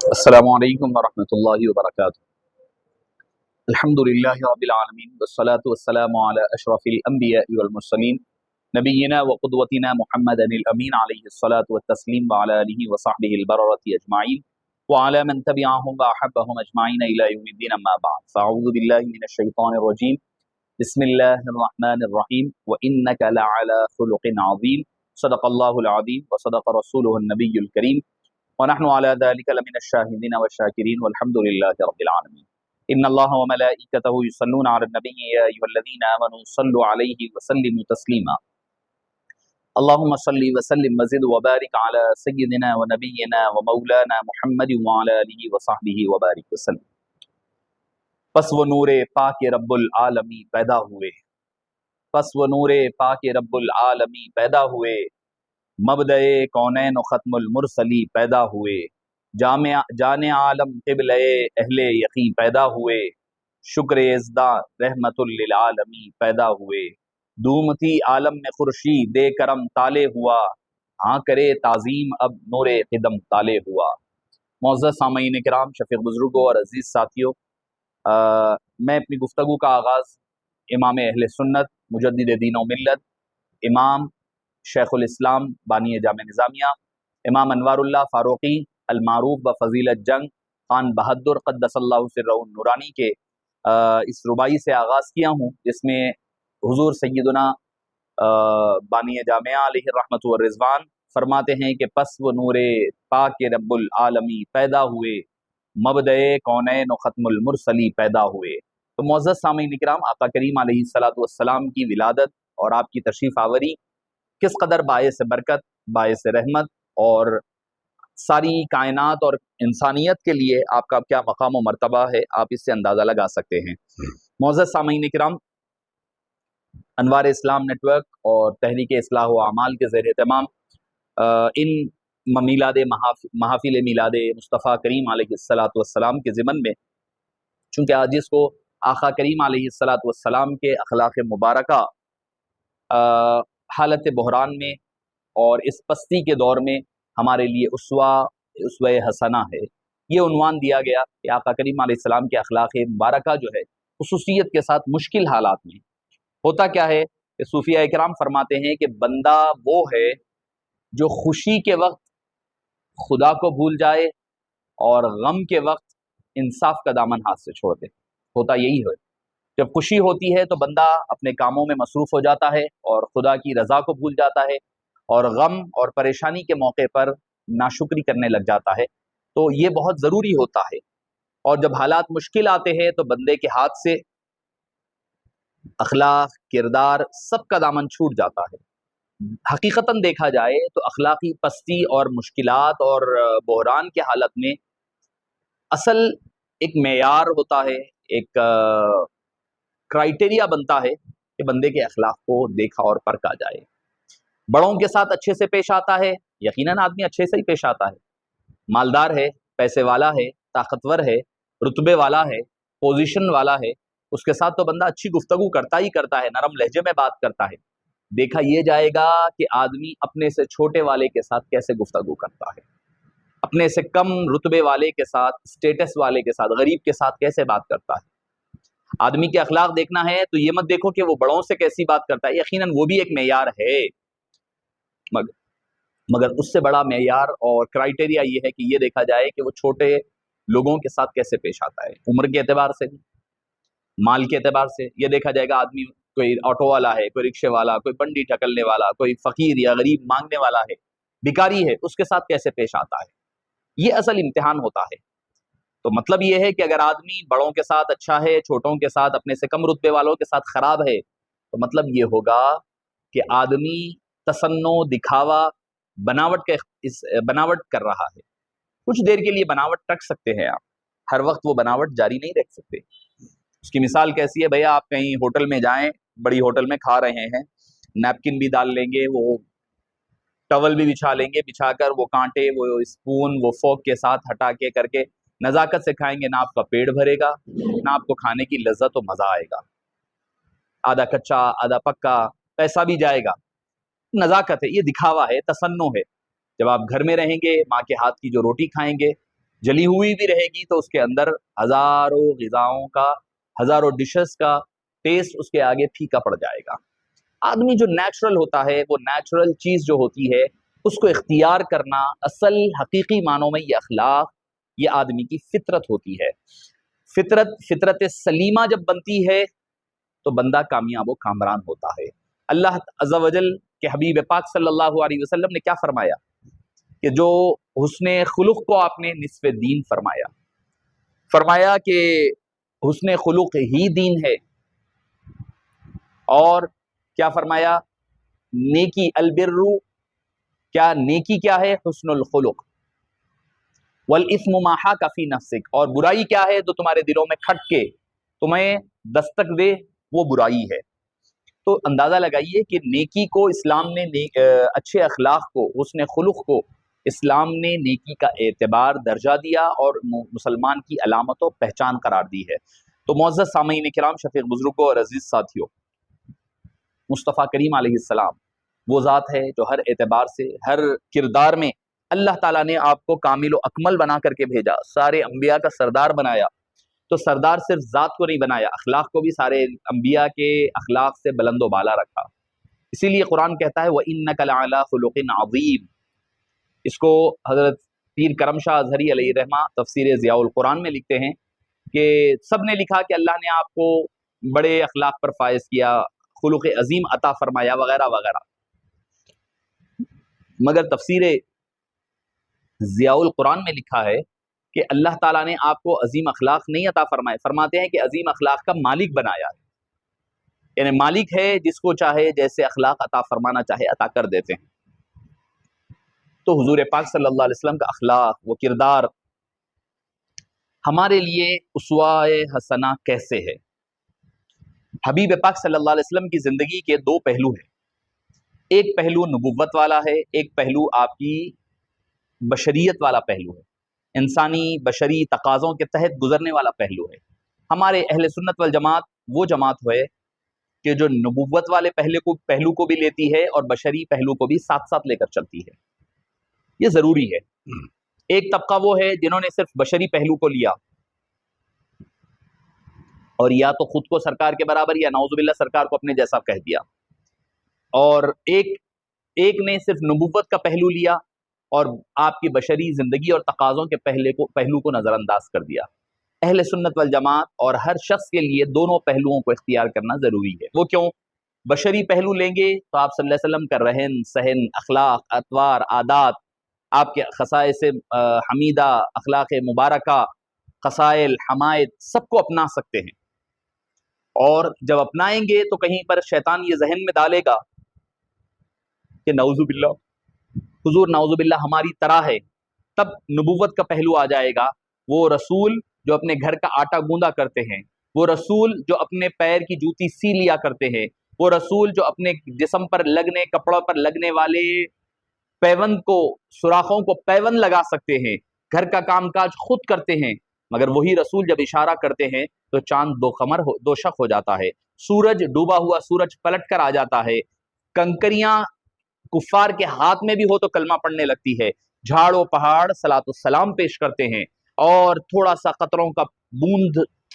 السلام علیکم ورحمۃ اللہ وبرکاتہ۔ الحمد للہ رب العالمین والصلاة والسلام علی اشرف الانبیاء والمرسلین نبینا وقدوتنا محمد الامین علیہ الصلاۃ والتسلیم وعلی آلہ وصحبہ البررۃ اجمعین وعلی من تبعہم واحبہم اجمعین الی یوم الدین، اما بعد فاعوذ باللہ من الشیطان الرجیم، بسم اللہ الرحمن الرحیم، وانک لعلی خلق عظیم، صدق اللہ العظیم وصدق رسولہ النبی الکریم، ونحن على ذلك لمن الشاهدين والشاكرين والحمد لله رب العالمين۔ ان الله وملائكته يصلون على النبي يا ايها الذين امنوا صلوا عليه وسلموا تسليما۔ اللهم صل وسلم وزد وبارك على سيدنا ونبينا ومولانا محمد وعلى اله وصحبه وبارك وسلم۔ پس وہ نور پاک رب العالمی پیدا ہوئے، پس وہ نور پاک رب العالمی پیدا ہوئے، مبدأ کونین و ختم المرسلی پیدا ہوئے، جان عالم قبلہ اہل یقین پیدا ہوئے، شکر ازدا رحمت للعالمی پیدا ہوئے، دومتی عالم میں خورشید کرم طالع ہوا، ہاں کرے تعظیم اب نور قدم طالع ہوا۔ معزز سامعین کرام، شفیق بزرگوں اور عزیز ساتھیوں، میں اپنی گفتگو کا آغاز امام اہل سنت مجدد دین و ملت امام شیخ الاسلام بانی جامع نظامیہ امام انوار اللہ فاروقی المعروف بفضیلت جنگ خان بہادر قدس اللہ سرہ النورانی کے اس رباعی سے آغاز کیا ہوں، جس میں حضور سیدنا بانی جامعہ علیہ الرحمۃ والرضوان فرماتے ہیں کہ پس وہ نور پاک رب العالمی پیدا ہوئے، مبدأ کونین و ختم المرسلی پیدا ہوئے۔ تو معزز سامعین کرام، آقا کریم علیہ الصلاۃ والسلام کی ولادت اور آپ کی تشریف آوری کس قدر باعث برکت، باعث رحمت اور ساری کائنات اور انسانیت کے لیے آپ کا کیا مقام و مرتبہ ہے، آپ اس سے اندازہ لگا سکتے ہیں۔ معزز سامعین کرام، انوار اسلام نیٹ ورک اور تحریک اصلاح و اعمال کے زیر اہتمام ان محافل میلاد مصطفیٰ کریم علیہ الصلاۃ والسلام کے ضمن میں، چونکہ آج اس کو آقا کریم علیہ الصلاۃ والسلام کے اخلاق مبارکہ حالت بحران میں اور اس پستی کے دور میں ہمارے لیے اسوہ حسنہ ہے، یہ عنوان دیا گیا کہ آقا کریم علیہ السلام کے اخلاق مبارکہ جو ہے خصوصیت کے ساتھ مشکل حالات میں ہوتا کیا ہے کہ صوفیاء کرام فرماتے ہیں کہ بندہ وہ ہے جو خوشی کے وقت خدا کو بھول جائے اور غم کے وقت انصاف کا دامن ہاتھ سے چھوڑ دے۔ ہوتا یہی ہے، جب خوشی ہوتی ہے تو بندہ اپنے کاموں میں مصروف ہو جاتا ہے اور خدا کی رضا کو بھول جاتا ہے، اور غم اور پریشانی کے موقع پر ناشکری کرنے لگ جاتا ہے۔ تو یہ بہت ضروری ہوتا ہے، اور جب حالات مشکل آتے ہیں تو بندے کے ہاتھ سے اخلاق، کردار سب کا دامن چھوٹ جاتا ہے۔ حقیقتاً دیکھا جائے تو اخلاقی پستی اور مشکلات اور بحران کے حالت میں اصل ایک معیار ہوتا ہے، ایک کرائٹیریا بنتا ہے کہ بندے کے اخلاق کو دیکھا اور پرکھا جائے۔ بڑوں کے ساتھ اچھے سے پیش آتا ہے، یقیناً آدمی اچھے سے ہی پیش آتا ہے، مالدار ہے، پیسے والا ہے، طاقتور ہے، رتبے والا ہے، پوزیشن والا ہے، اس کے ساتھ تو بندہ اچھی گفتگو کرتا ہی کرتا ہے، نرم لہجے میں بات کرتا ہے۔ دیکھا یہ جائے گا کہ آدمی اپنے سے چھوٹے والے کے ساتھ کیسے گفتگو کرتا ہے، اپنے سے کم رتبے والے کے ساتھ، اسٹیٹس والے کے ساتھ، غریب کے ساتھ کیسے بات کرتا ہے۔ آدمی کے اخلاق دیکھنا ہے تو یہ مت دیکھو کہ وہ بڑوں سے کیسی بات کرتا ہے، یقیناً وہ بھی ایک معیار ہے، مگر اس سے بڑا معیار اور کرائٹیریا یہ ہے کہ یہ دیکھا جائے کہ وہ چھوٹے لوگوں کے ساتھ کیسے پیش آتا ہے، عمر کے اعتبار سے، مال کے اعتبار سے۔ یہ دیکھا جائے گا آدمی کوئی آٹو والا ہے، کوئی رکشے والا، کوئی بنڈی ٹھکلنے والا، کوئی فقیر یا غریب مانگنے والا ہے، بھکاری ہے، اس کے ساتھ کیسے پیش آتا ہے، یہ اصل امتحان ہوتا ہے۔ تو مطلب یہ ہے کہ اگر آدمی بڑوں کے ساتھ اچھا ہے، چھوٹوں کے ساتھ، اپنے سے کم رتبے والوں کے ساتھ خراب ہے، تو مطلب یہ ہوگا کہ آدمی تصنع، دکھاوا، بناوٹ کر رہا ہے۔ کچھ دیر کے لیے بناوٹ رکھ سکتے ہیں آپ، ہر وقت وہ بناوٹ جاری نہیں رکھ سکتے۔ اس کی مثال کیسی ہے؟ بھیا آپ کہیں ہوٹل میں جائیں، بڑی ہوٹل میں کھا رہے ہیں، نیپکن بھی ڈال لیں گے، وہ ٹاول بھی بچھا لیں گے، بچھا کر وہ کانٹے، وہ اسپون، وہ فورک کے ساتھ ہٹا کے کر کے نزاکت سے کھائیں گے، نہ آپ کا پیٹ بھرے گا، نہ آپ کو کھانے کی لذت و مزہ آئے گا، آدھا کچا آدھا پکا، پیسہ بھی جائے گا۔ نزاکت ہے، یہ دکھاوا ہے، تصنع ہے۔ جب آپ گھر میں رہیں گے، ماں کے ہاتھ کی جو روٹی کھائیں گے، جلی ہوئی بھی رہے گی تو اس کے اندر ہزاروں غذاؤں کا، ہزاروں ڈشز کا ٹیسٹ اس کے آگے پھیکا پڑ جائے گا۔ آدمی جو نیچرل ہوتا ہے، وہ نیچرل چیز جو ہوتی ہے اس کو اختیار کرنا، اصل حقیقی معنوں میں یہ اخلاق، یہ آدمی کی فطرت ہوتی ہے۔ فطرت سلیمہ جب بنتی ہے تو بندہ کامیاب و کامران ہوتا ہے۔ اللہ عز و جل کے حبیب پاک صلی اللہ علیہ وسلم نے کیا فرمایا کہ جو حسن خلق کو آپ نے نصف دین فرمایا، فرمایا کہ حسن خلق ہی دین ہے، اور کیا فرمایا؟ نیکی البر، کیا نیکی کیا ہے؟ حسن الخلق، والاثم ما حاک فی نفسک، اور برائی کیا ہے جو تمہارے دلوں میں کھٹ کے تمہیں دستک دے، وہ برائی ہے۔ تو اندازہ لگائیے کہ نیکی کو اسلام نے اچھے اخلاق کو، حسن خلق کو اسلام نے نیکی کا اعتبار درجہ دیا اور مسلمان کی علامت و پہچان قرار دی ہے۔ تو معزز سامعین کرام، شفیق بزرگوں اور عزیز ساتھیوں، مصطفیٰ کریم علیہ السلام وہ ذات ہے جو ہر اعتبار سے، ہر کردار میں اللہ تعالیٰ نے آپ کو کامل و اکمل بنا کر کے بھیجا، سارے انبیاء کا سردار بنایا۔ تو سردار صرف ذات کو نہیں بنایا، اخلاق کو بھی سارے انبیاء کے اخلاق سے بلند و بالا رکھا۔ اسی لیے قرآن کہتا ہے وَإِنَّكَ لَعَلَىٰ خُلُقٍ عَظِيمٍ۔ اس کو حضرت پیر کرم شاہ اظہری علیہ رحمہ تفسیر ضیاء القرآن میں لکھتے ہیں کہ سب نے لکھا کہ اللہ نے آپ کو بڑے اخلاق پر فائز کیا، خلق عظیم عطا فرمایا وغیرہ وغیرہ، مگر تفسیر ضیاء القرآن میں لکھا ہے کہ اللہ تعالیٰ نے آپ کو عظیم اخلاق نہیں عطا فرمائے، فرماتے ہیں کہ عظیم اخلاق کا مالک بنایا ہے، یعنی مالک ہے جس کو چاہے جیسے اخلاق عطا فرمانا چاہے عطا کر دیتے ہیں۔ تو حضور پاک صلی اللہ علیہ وسلم کا اخلاق، وہ کردار ہمارے لیے اسوہ حسنہ کیسے ہے؟ حبیب پاک صلی اللہ علیہ وسلم کی زندگی کے دو پہلو ہیں، ایک پہلو نبوت والا ہے، ایک پہلو آپ کی بشریت والا پہلو ہے، انسانی بشری تقاضوں کے تحت گزرنے والا پہلو ہے۔ ہمارے اہل سنت والجماعت وہ جماعت ہے کہ جو نبوت والے پہلو کو بھی لیتی ہے اور بشری پہلو کو بھی ساتھ ساتھ لے کر چلتی ہے، یہ ضروری ہے۔ ایک طبقہ وہ ہے جنہوں نے صرف بشری پہلو کو لیا اور یا تو خود کو سرکار کے برابر یا نعوذ باللہ سرکار کو اپنے جیسا کہہ دیا، اور ایک نے صرف نبوت کا پہلو لیا اور آپ کی بشری زندگی اور تقاضوں کے پہلو کو نظر انداز کر دیا۔ اہل سنت والجماعت اور ہر شخص کے لیے دونوں پہلوؤں کو اختیار کرنا ضروری ہے۔ وہ کیوں؟ بشری پہلو لیں گے تو آپ صلی اللہ علیہ وسلم کا رہن سہن، اخلاق، اطوار، عادات، آپ کے خصائص حمیدہ، اخلاق مبارکہ، خصائل، حمائد، سب کو اپنا سکتے ہیں، اور جب اپنائیں گے تو کہیں پر شیطان یہ ذہن میں ڈالے گا کہ نعوذ باللہ حضور نعوذ باللہ ہماری طرح ہے، تب نبوت کا پہلو آ جائے گا۔ وہ رسول جو اپنے گھر کا آٹا گوندا کرتے ہیں، وہ رسول جو اپنے پیر کی جوتی سی لیا کرتے ہیں، وہ رسول جو اپنے جسم پر لگنے، کپڑوں پر لگنے والے پیوند کو، سوراخوں کو پیوند لگا سکتے ہیں، گھر کا کام کاج خود کرتے ہیں، مگر وہی رسول جب اشارہ کرتے ہیں تو چاند دو شق ہو جاتا ہے، سورج ڈوبا ہوا سورج پلٹ کر آ جاتا ہے، کنکریاں کفار کے ہاتھ میں بھی ہو تو کلمہ پڑھنے لگتی ہے، جھاڑ و پہاڑ صلاۃ السلام پیش کرتے ہیں، اور تھوڑا سا قطروں کا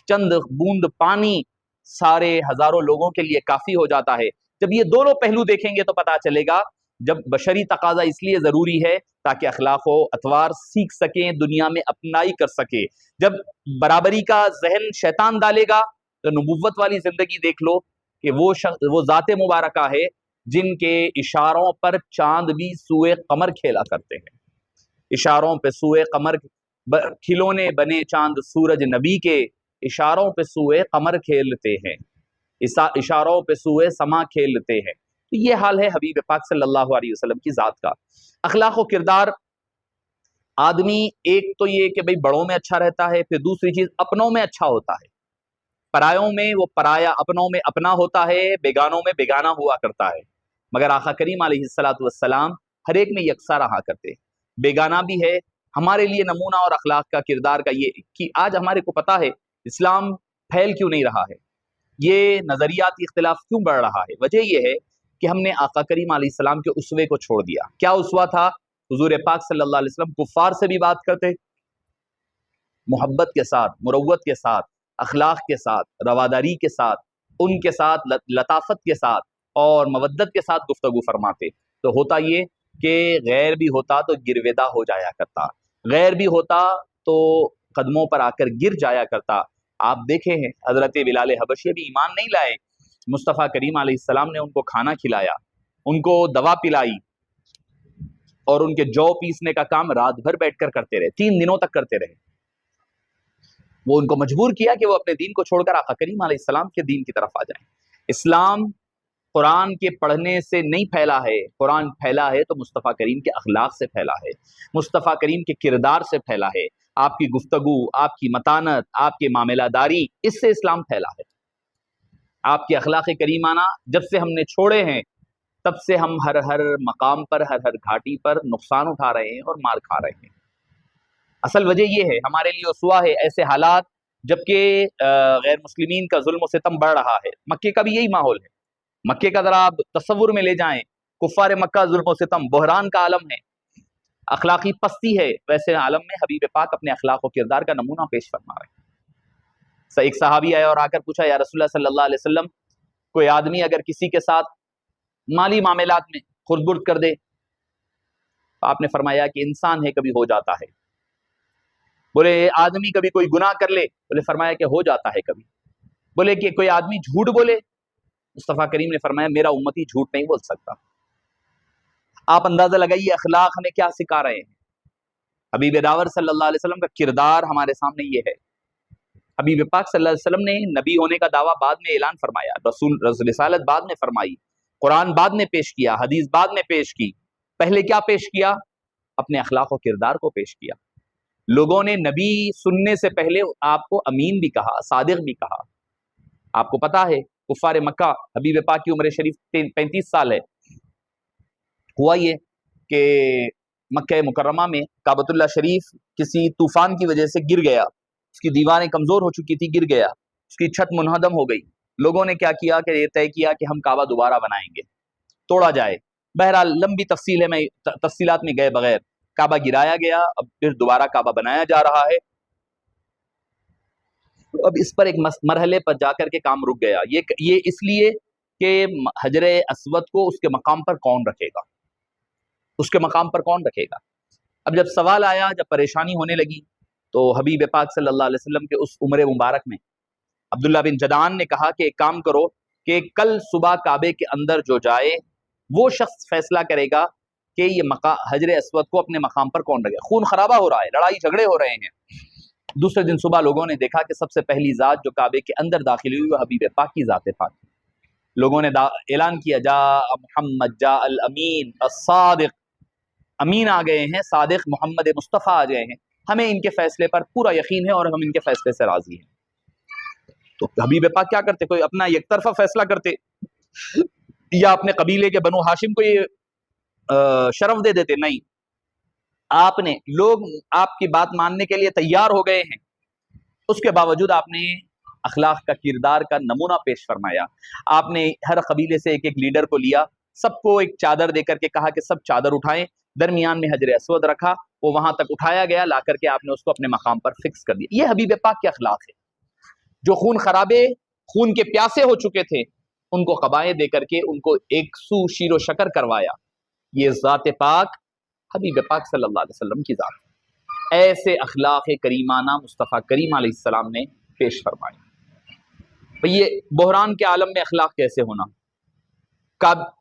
چند بوند پانی سارے ہزاروں لوگوں کے لیے کافی ہو جاتا ہے۔ جب یہ دونوں پہلو دیکھیں گے تو پتا چلے گا جب بشری تقاضا اس لیے ضروری ہے تاکہ اخلاق و اطوار سیکھ سکیں، دنیا میں اپنائی کر سکے۔ جب برابری کا ذہن شیطان ڈالے گا تو نبوت والی زندگی دیکھ لو کہ وہ ذات مبارکہ ہے جن کے اشاروں پر چاند بھی سوئے قمر کھیلا کرتے ہیں، اشاروں پہ سوئے قمر، کھلونے بنے چاند سورج نبی کے، اشاروں پہ سوئے قمر کھیلتے ہیں، اشاروں پہ سوئے سما کھیلتے ہیں۔ تو یہ حال ہے حبیب پاک صلی اللہ علیہ وسلم کی ذات کا۔ اخلاق و کردار آدمی ایک تو یہ کہ بھئی بڑوں میں اچھا رہتا ہے، پھر دوسری چیز اپنوں میں اچھا ہوتا ہے، پرایوں میں وہ پرایا، اپنوں میں اپنا ہوتا ہے، بیگانوں میں بیگانہ ہوا کرتا ہے، مگر آقا کریم علیہ الصلوۃ والسلام ہر ایک میں یکساں رہا کرتے، بیگانہ بھی ہے۔ ہمارے لیے نمونہ اور اخلاق کا کردار کا یہ کہ آج ہمارے کو پتا ہے اسلام پھیل کیوں نہیں رہا ہے، یہ نظریاتی اختلاف کیوں بڑھ رہا ہے، وجہ یہ ہے کہ ہم نے آقا کریم علیہ السلام کے اسوے کو چھوڑ دیا۔ کیا اسوہ تھا؟ حضور پاک صلی اللہ علیہ وسلم کفار سے بھی بات کرتے، محبت کے ساتھ، مروت کے ساتھ، اخلاق کے ساتھ، رواداری کے ساتھ، ان کے ساتھ لطافت کے ساتھ اور مودت کے ساتھ گفتگو فرماتے، تو ہوتا یہ کہ غیر بھی ہوتا تو گرویدہ ہو جایا کرتا، غیر بھی ہوتا تو قدموں پر آ کر گر جایا کرتا۔ آپ دیکھے ہیں حضرت بلال حبشی بھی ایمان نہیں لائے، مصطفیٰ کریم علیہ السلام نے ان کو کھانا کھلایا، ان کو دوا پلائی، اور ان کے جو پیسنے کا کام رات بھر بیٹھ کر کرتے رہے، 3 دنوں تک کرتے رہے۔ وہ ان کو مجبور کیا کہ وہ اپنے دین کو چھوڑ کر آقا کریم علیہ السلام کے دین کی طرف آ جائیں۔ اسلام قرآن کے پڑھنے سے نہیں پھیلا ہے، قرآن پھیلا ہے تو مصطفیٰ کریم کے اخلاق سے پھیلا ہے، مصطفیٰ کریم کے کردار سے پھیلا ہے، آپ کی گفتگو، آپ کی متانت، آپ کی معاملہ داری، اس سے اسلام پھیلا ہے۔ آپ کے اخلاق کریمانہ جب سے ہم نے چھوڑے ہیں، تب سے ہم ہر مقام پر، ہر گھاٹی پر نقصان اٹھا رہے ہیں اور مار کھا رہے ہیں۔ اصل وجہ یہ ہے، ہمارے لیے اسوہ ہے ایسے حالات جبکہ غیر مسلمین کا ظلم و ستم بڑھ رہا ہے۔ مکے کا بھی یہی ماحول ہے، مکے کا ذرا آپ تصور میں لے جائیں، کفار مکہ ظلم و ستم، بحران کا عالم ہے، اخلاقی پستی ہے، ویسے عالم میں حبیب پاک اپنے اخلاق و کردار کا نمونہ پیش فرما رہے ہیں۔ ایک صحابی آیا اور آ کر پوچھا، یا رسول اللہ صلی اللہ علیہ وسلم، کوئی آدمی اگر کسی کے ساتھ مالی معاملات میں خرد برد کر دے، تو آپ نے فرمایا کہ انسان ہے، کبھی ہو جاتا ہے۔ بولے آدمی کبھی کوئی گناہ کر لے، بولے فرمایا کہ ہو جاتا ہے کبھی۔ بولے کہ کوئی آدمی جھوٹ بولے، مصطفیٰ کریم نے فرمایا میرا امتی جھوٹ نہیں بول سکتا۔ آپ اندازہ لگائیے اخلاق ہمیں کیا سکھا رہے ہیں۔ حبیب داور صلی اللہ علیہ وسلم کا کردار ہمارے سامنے یہ ہے۔ حبیب پاک صلی اللہ علیہ وسلم نے نبی ہونے کا دعویٰ بعد میں اعلان فرمایا، رسول رسالت بعد میں فرمائی، قرآن بعد میں پیش کیا، حدیث بعد میں پیش کی۔ پہلے کیا پیش کیا؟ اپنے اخلاق و کردار کو پیش کیا۔ لوگوں نے نبی سننے سے پہلے آپ کو امین بھی کہا، صادق بھی کہا۔ آپ کو پتا ہے کفار مکہ، حبیب پاک کی عمر شریف 35 سال ہے، ہوا یہ کہ مکہ مکرمہ میں کعبۃ اللہ شریف کسی طوفان کی وجہ سے گر گیا، اس کی دیواریں کمزور ہو چکی تھی، گر گیا، اس کی چھت منہدم ہو گئی۔ لوگوں نے کیا کیا کہ یہ طے کیا کہ ہم کعبہ دوبارہ بنائیں گے، توڑا جائے۔ بہرحال لمبی تفصیلات میں گئے بغیر کعبہ گرایا گیا، اب پھر دوبارہ کعبہ بنایا جا رہا ہے۔ اب اس پر ایک مرحلے پر جا کر کے کام رک گیا، یہ اس لیے کہ حجر اسود کو اس کے مقام پر کون رکھے گا، اس کے مقام پر کون رکھے گا۔ اب جب سوال آیا، جب پریشانی ہونے لگی، تو حبیب پاک صلی اللہ علیہ وسلم کے اس عمر مبارک میں عبداللہ بن جدعان نے کہا کہ ایک کام کرو کہ کل صبح کعبے کے اندر جو جائے وہ شخص فیصلہ کرے گا کہ یہ حجر اسود کو اپنے مقام پر کون رکھے۔ خون خرابہ ہو رہا ہے، لڑائی جھگڑے ہو رہے ہیں۔ دوسرے دن صبح لوگوں نے دیکھا کہ سب سے پہلی ذات جو کعبے کے اندر داخل ہوئی وہ حبیب پاک کی ذات پاک۔ لوگوں نے اعلان کیا، جاء محمد جاء الامین الصادق، امین آ گئے ہیں، صادق محمد مصطفیٰ آ گئے ہیں، ہمیں ان کے فیصلے پر پورا یقین ہے اور ہم ان کے فیصلے سے راضی ہیں۔ تو حبیب پاک کیا کرتے؟ کوئی اپنا یک طرفہ فیصلہ کرتے یا اپنے قبیلے کے بنو ہاشم کو یہ شرف دے دیتے؟ نہیں، آپ نے، لوگ آپ کی بات ماننے کے لیے تیار ہو گئے ہیں، اس کے باوجود آپ نے اخلاق کا، کردار کا نمونہ پیش فرمایا۔ آپ نے ہر قبیلے سے ایک لیڈر کو لیا، سب کو ایک چادر دے کر کے کہا کہ سب چادر اٹھائیں، درمیان میں حجر اسود رکھا، وہ وہاں تک اٹھایا گیا، لا کر کے آپ نے اس کو اپنے مقام پر فکس کر دیا۔ یہ حبیب پاک کے اخلاق ہے۔ جو خون خرابے، خون کے پیاسے ہو چکے تھے، ان کو قبائیں دے کر کے ان کو ایک سو شیر و شکر کروایا۔ یہ ذات پاک حبیب پاک صلی اللہ علیہ وسلم کی ذات ہے۔ ایسے اخلاق کریمانہ مصطفیٰ کریم علیہ السلام نے پیش فرمائے۔ یہ بحران کے عالم میں اخلاق کیسے ہونا؟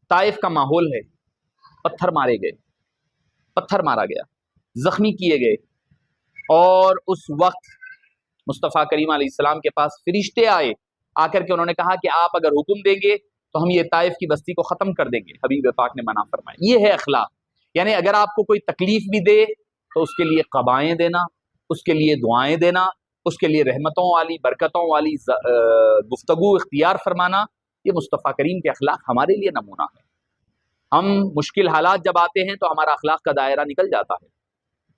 طائف کا ماحول ہے، پتھر مارے گئے، پتھر مارا گیا، زخمی کیے گئے، اور اس وقت مصطفیٰ کریم علیہ السلام کے پاس فرشتے آئے، آ کر کے انہوں نے کہا کہ آپ اگر حکم دیں گے تو ہم یہ طائف کی بستی کو ختم کر دیں گے۔ حبیب پاک نے منع فرمایا۔ یہ ہے اخلاق، یعنی اگر آپ کو کوئی تکلیف بھی دے تو اس کے لیے قبائیں دینا، اس کے لیے دعائیں دینا، اس کے لیے رحمتوں والی، برکتوں والی گفتگو اختیار فرمانا، یہ مصطفیٰ کریم کے اخلاق ہمارے لیے نمونہ ہے۔ ہم مشکل حالات جب آتے ہیں تو ہمارا اخلاق کا دائرہ نکل جاتا ہے۔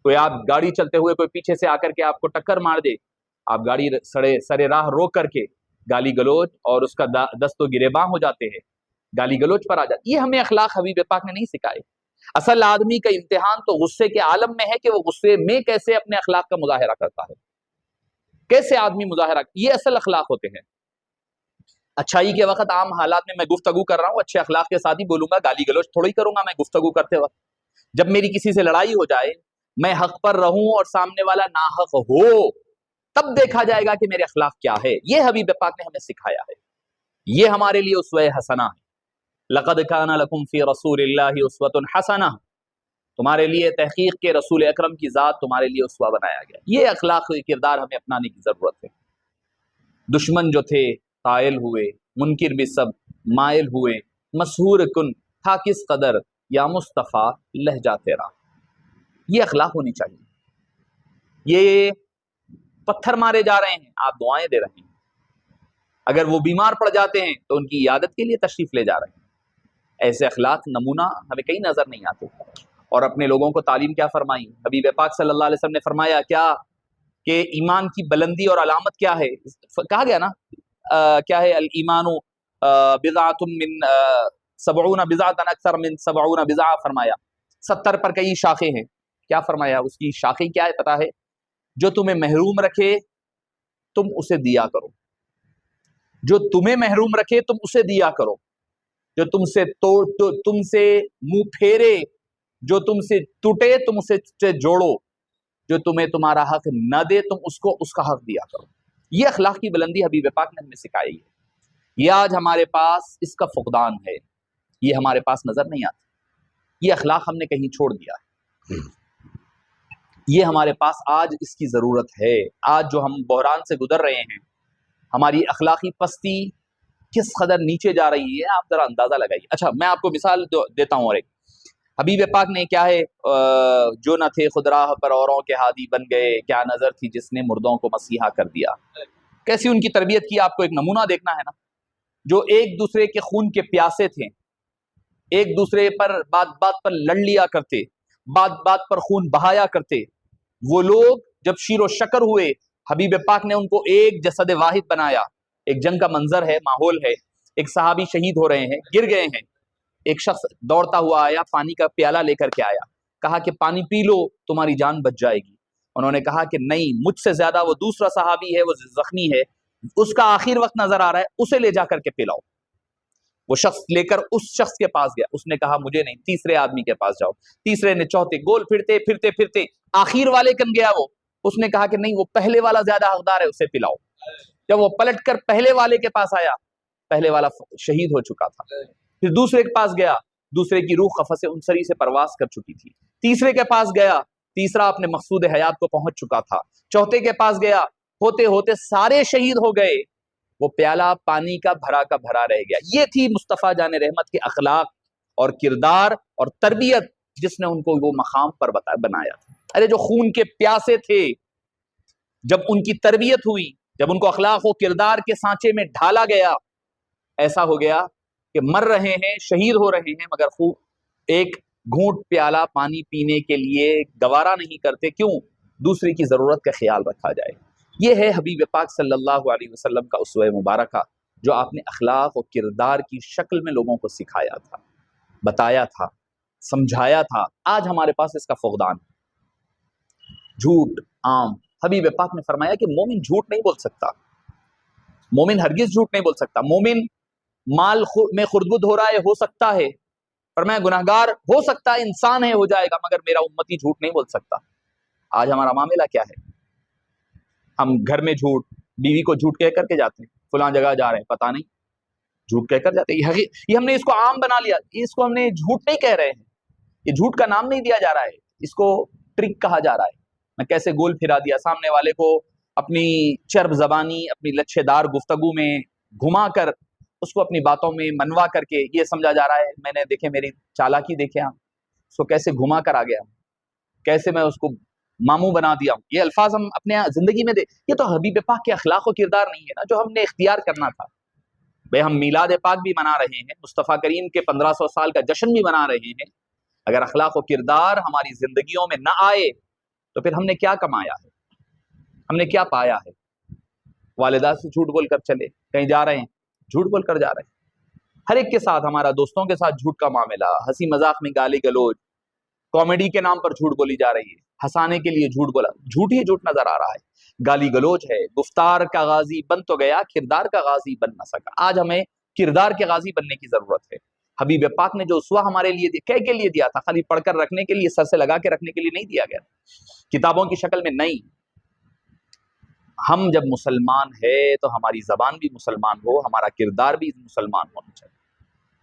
کوئی آپ گاڑی چلتے ہوئے کوئی پیچھے سے آ کر کے آپ کو ٹکر مار دے، آپ گاڑی سرے راہ روک کر کے گالی گلوچ اور اس کا دست و گریباں ہو جاتے ہیں، گالی گلوچ پر آ جاتے۔ یہ ہمیں اخلاق حبیب پاک نے نہیں سکھائے۔ اصل آدمی کا امتحان تو غصے کے عالم میں ہے کہ وہ غصے میں کیسے اپنے اخلاق کا مظاہرہ کرتا ہے۔ کیسے آدمی مظاہرہ، یہ اصل اخلاق ہوتے ہیں۔ اچھائی کے وقت عام حالات میں گفتگو کر رہا ہوں، اچھے اخلاق کے ساتھ ہی بولوں گا، گالی گلوچ تھوڑی کروں گا میں گفتگو کرتے وقت۔ جب میری کسی سے لڑائی ہو جائے، میں حق پر رہوں اور سامنے والا ناحق ہو، تب دیکھا جائے گا کہ میرے اخلاق کیا ہے۔ یہ حبیب پاک نے ہمیں سکھایا ہے، یہ ہمارے لیے اسوہ حسنہ ہے۔ لقد کان لکم فی رسول اللہ اسوۃ حسنہ، تمہارے لیے تحقیق کے رسول اکرم کی ذات تمہارے لیے اسوہ بنایا گیا۔ یہ اخلاق کردار ہمیں اپنانے کی ضرورت ہے۔ دشمن جو تھے قائل ہوئے، منکر بھی سب مائل ہوئے، مسحور کن تھا کس قدر، یا مصطفیٰ لہجہ تیرا۔ یہ اخلاق ہونی چاہیے۔ یہ پتھر مارے جا رہے ہیں، آپ دعائیں دے رہے ہیں، اگر وہ بیمار پڑ جاتے ہیں تو ان کی عیادت کے لیے تشریف لے جا رہے ہیں۔ ایسے اخلاق نمونہ ہمیں کہیں نظر نہیں آتے۔ اور اپنے لوگوں کو تعلیم کیا فرمائی؟ حبیب پاک صلی اللہ علیہ وسلم نے فرمایا کیا کہ ایمان کی بلندی اور علامت کیا ہے؟ کہا گیا نا کیا ہے؟ الایمان بضعۃ من 70 بضعۃ اکثر من 70 بضعۃ، فرمایا 70 پر کئی شاخیں ہیں۔ کیا فرمایا؟ اس کی شاخیں کیا ہے پتہ ہے؟ جو تمہیں محروم رکھے تم اسے دیا کرو، جو تمہیں محروم رکھے تم اسے دیا کرو، جو تم سے منہ پھیرے، جو تم سے ٹوٹے تم اسے جوڑو، جو تمہیں تمہارا حق نہ دے تم اس کو اس کا حق دیا کرو۔ یہ اخلاق کی بلندی حبیب پاک نے ہمیں سکھائی ہے۔ یہ آج ہمارے پاس اس کا فقدان ہے، یہ ہمارے پاس نظر نہیں آتا۔ یہ اخلاق ہم نے کہیں چھوڑ دیا ہے، یہ ہمارے پاس آج اس کی ضرورت ہے۔ آج جو ہم بحران سے گزر رہے ہیں، ہماری اخلاقی پستی کس قدر نیچے جا رہی ہے، آپ ذرا اندازہ لگائیے۔ اچھا میں آپ کو مثال دیتا ہوں اور ایک، حبیب پاک نے کیا ہے، جو نہ تھے خود راہ پر اوروں کے ہادی بن گئے، کیا نظر تھی جس نے مردوں کو مسیحا کر دیا۔ کیسی ان کی تربیت کی، آپ کو ایک نمونہ دیکھنا ہے نا۔ جو ایک دوسرے کے خون کے پیاسے تھے، ایک دوسرے پر بات بات پر لڑ لیا کرتے، بات بات پر خون بہایا کرتے، وہ لوگ جب شیر و شکر ہوئے، حبیب پاک نے ان کو ایک جسد واحد بنایا۔ ایک جنگ کا منظر ہے، ماحول ہے، ایک صحابی شہید ہو رہے ہیں، گر گئے ہیں، ایک شخص دوڑتا ہوا آیا، پانی کا پیالہ لے کر کے آیا، کہا کہ پانی پی لو تمہاری جان بچ جائے گی۔ انہوں نے کہا کہ نہیں، مجھ سے زیادہ وہ دوسرا صحابی ہے، وہ زخمی ہے، اس کا آخر وقت نظر آ رہا ہے، اسے لے جا کر کے پلاؤ۔ وہ شخص لے کر اس شخص کے پاس گیا، اس نے کہا مجھے نہیں، تیسرے آدمی کے پاس جاؤ۔ تیسرے نے، چوتھے، گول پھرتے پھرتے پھرتے آخر والے کن گیا وہ، اس نے کہا کہ نہیں، وہ پہلے والا زیادہ حقدار ہے، اسے پلاؤ۔ جب وہ پلٹ کر پہلے والے کے پاس آیا، پہلے والا شہید ہو چکا تھا۔ پھر دوسرے کے پاس گیا، دوسرے کی روح قفس انصری سے پرواز کر چکی تھی۔ تیسرے کے پاس گیا، تیسرا اپنے مقصود حیات کو پہنچ چکا تھا۔ چوتھے کے پاس گیا، ہوتے ہوتے سارے شہید ہو گئے، وہ پیالہ پانی کا بھرا رہ گیا۔ یہ تھی مصطفیٰ جان رحمت کے اخلاق اور کردار اور تربیت، جس نے ان کو وہ مقام پر بنایا تھا۔ ارے جو خون کے پیاسے تھے، جب ان کی تربیت ہوئی، جب ان کو اخلاق و کردار کے سانچے میں ڈھالا گیا، ایسا ہو گیا کہ مر رہے ہیں، شہید ہو رہے ہیں، مگر خوب ایک گھونٹ پیالہ پانی پینے کے لیے گوارا نہیں کرتے۔ کیوں؟ دوسری کی ضرورت کا خیال رکھا جائے۔ یہ ہے حبیب پاک صلی اللہ علیہ وسلم کا اسوہ مبارکہ، جو آپ نے اخلاق و کردار کی شکل میں لوگوں کو سکھایا تھا، بتایا تھا، سمجھایا تھا۔ آج ہمارے پاس اس کا فقدان ہے۔ جھوٹ عام، حبیب پاک نے فرمایا کہ مومن جھوٹ نہیں بول سکتا، مومن ہرگز جھوٹ نہیں بول سکتا۔ مومن مال میں خردبد ہو رہا ہے، ہو سکتا ہے، فرمایا گناہگار ہو سکتا ہے، انسان ہے، ہو جائے گا، مگر میرا امتی جھوٹ نہیں بول سکتا۔ آج ہمارا معاملہ کیا ہے؟ ہم گھر میں جھوٹ، بیوی کو جھوٹ کہہ کر کے جاتے ہیں، فلاں جگہ جا رہے ہیں، پتہ نہیں، جھوٹ کہہ کر جاتے ہیں۔ یہ ہم نے اس کو عام بنا لیا، اس کو ہم نے جھوٹ نہیں کہہ رہے ہیں، یہ جھوٹ کا نام نہیں دیا جا رہا ہے، اس کو ٹرک کہا جا رہا ہے۔ میں کیسے گول پھرا دیا، سامنے والے کو اپنی چرب زبانی، اپنی لچھے دار گفتگو میں گھما کر، اس کو اپنی باتوں میں منوا کر کے یہ سمجھا جا رہا ہے، میں نے دیکھے میری چالاکی دیکھے ہم اس کو کیسے گھما کر آ گیا، کیسے میں اس کو ماموں بنا دیا ہوں۔ یہ الفاظ ہم اپنے زندگی میں یہ تو حبیب پاک کے اخلاق و کردار نہیں ہے نا، جو ہم نے اختیار کرنا تھا۔ بھئی ہم میلاد پاک بھی منا رہے ہیں، مصطفیٰ کریم کے 1500 سال کا جشن بھی منا رہے ہیں، اگر اخلاق و کردار ہماری زندگیوں میں نہ آئے تو پھر ہم نے کیا کمایا ہے، ہم نے کیا پایا ہے؟ والدہ سے جھوٹ بول کر چلے، کہیں جا رہے ہیں جھوٹ بول کر جا رہے ہیں، ہر ایک کے ساتھ، ہمارا دوستوں کے ساتھ جھوٹ کا معاملہ، ہنسی مذاق میں گالی گلوچ، کامیڈی کے نام پر جھوٹ بولی جا رہی ہے، ہنسانے کے لیے جھوٹ بولا، جھوٹ ہی جھوٹ نظر آ رہا ہے، گالی گلوچ ہے، گفتار کا غازی بن تو گیا، کردار کا غازی بن نہ سکا۔ آج ہمیں کردار کے غازی بننے کی ضرورت ہے۔ حبیب پاک نے جو اسوہ ہمارے لیے کہہ کے لیے دیا تھا، خالی پڑھ کر رکھنے کے لیے، سر سے لگا کے رکھنے کے لیے نہیں دیا گیا، کتابوں کی شکل میں نہیں۔ ہم جب مسلمان ہے تو ہماری زبان بھی مسلمان ہو، ہمارا کردار بھی مسلمان ہونا چاہیے،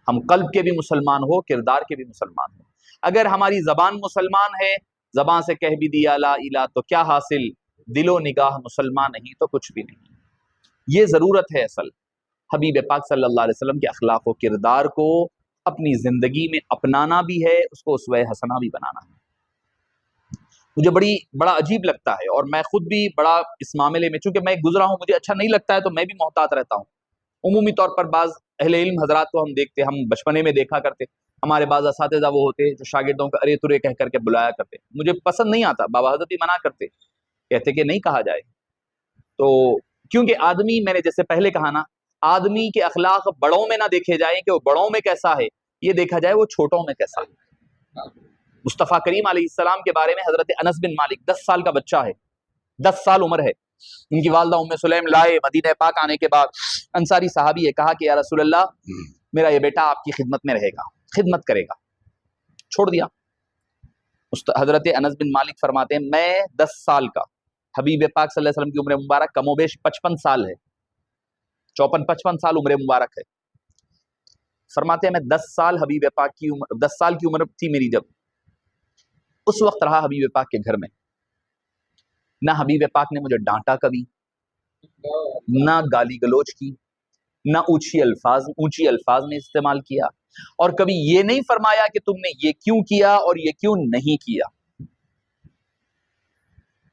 ہم قلب کے بھی مسلمان ہو، کردار کے بھی مسلمان ہو۔ اگر ہماری زبان مسلمان ہے، زبان سے کہہ بھی دیا لا الہ تو کیا حاصل، دل و نگاہ مسلمان نہیں تو کچھ بھی نہیں۔ یہ ضرورت ہے اصل حبیب پاک صلی اللہ علیہ وسلم کے اخلاق و کردار کو اپنی زندگی میں اپنانا بھی ہے، اس کو اسوہ حسنہ بھی بنانا ہے۔ مجھے بڑا عجیب لگتا ہے، اور میں خود بھی بڑا اس معاملے میں، چونکہ میں گزرا ہوں، مجھے اچھا نہیں لگتا ہے تو میں بھی محتاط رہتا ہوں۔ عمومی طور پر بعض اہل علم حضرات کو ہم دیکھتے، ہم بچپنے میں دیکھا کرتے، ہمارے بعض اساتذہ وہ ہوتے جو شاگردوں کو ارے ترے کہہ کر کے بلایا کرتے، مجھے پسند نہیں آتا، بابا حضرت بھی منع کرتے، کہتے کہ نہیں کہا جائے۔ تو کیونکہ آدمی، میں نے جیسے پہلے کہا نا، آدمی کے اخلاق بڑوں میں نہ دیکھے جائیں کہ وہ بڑوں میں کیسا ہے، یہ دیکھا جائے وہ چھوٹوں میں کیسا ہے۔ مصطفیٰ کریم علیہ السلام کے بارے میں حضرت انس بن مالک 10 سال کا بچہ ہے، 10 سال عمر ہے، ان کی والدہ ام سلیم لائے، مدینہ پاک آنے کے بعد انصاری صحابی ہے، کہا کہ یا رسول اللہ میرا یہ بیٹا آپ کی خدمت میں رہے گا، خدمت کرے گا، چھوڑ دیا۔ حضرت انس بن مالک فرماتے ہیں میں 10 سال کا، حبیب پاک صلی اللہ علیہ وسلم کی عمر مبارک کم و بیش 55 سال ہے، 54-55 سال عمر مبارک ہے، فرماتے ہیں میں 10 سال حبیب پاک کی عمر، 10 سال کی عمر تھی میری جب، اس وقت رہا حبیب پاک کے گھر میں، نہ حبیب پاک نے مجھے ڈانٹا کبھی، نہ گالی گلوچ کی، نہ اونچی الفاظ میں استعمال کیا، اور کبھی یہ نہیں فرمایا کہ تم نے یہ کیوں کیا اور یہ کیوں نہیں کیا۔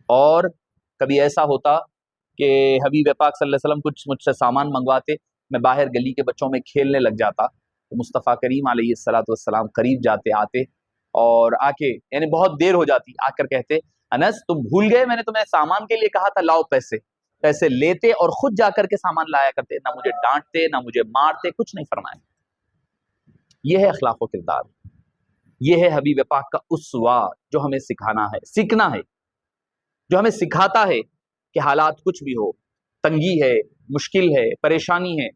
اور کبھی ایسا ہوتا کہ حبیب پاک صلی اللہ علیہ وسلم کچھ مجھ سے سامان منگواتے، میں باہر گلی کے بچوں میں کھیلنے لگ جاتا، تو مصطفیٰ کریم علیہ السلام قریب جاتے، آتے اور آ کے، یعنی بہت دیر ہو جاتی، آ کر کہتے انس تم بھول گئے، میں نے تمہیں سامان کے لیے کہا تھا، لاؤ پیسے لیتے اور خود جا کر کے سامان لایا کرتے، نہ مجھے ڈانٹتے نہ مجھے مارتے، کچھ نہیں فرمایا۔ یہ ہے اخلاق و کردار، یہ ہے حبیب پاک کا اسوہ جو ہمیں سکھانا ہے، سیکھنا ہے، جو ہمیں سکھاتا ہے کہ حالات کچھ بھی ہو، تنگی ہے، مشکل ہے، پریشانی ہے،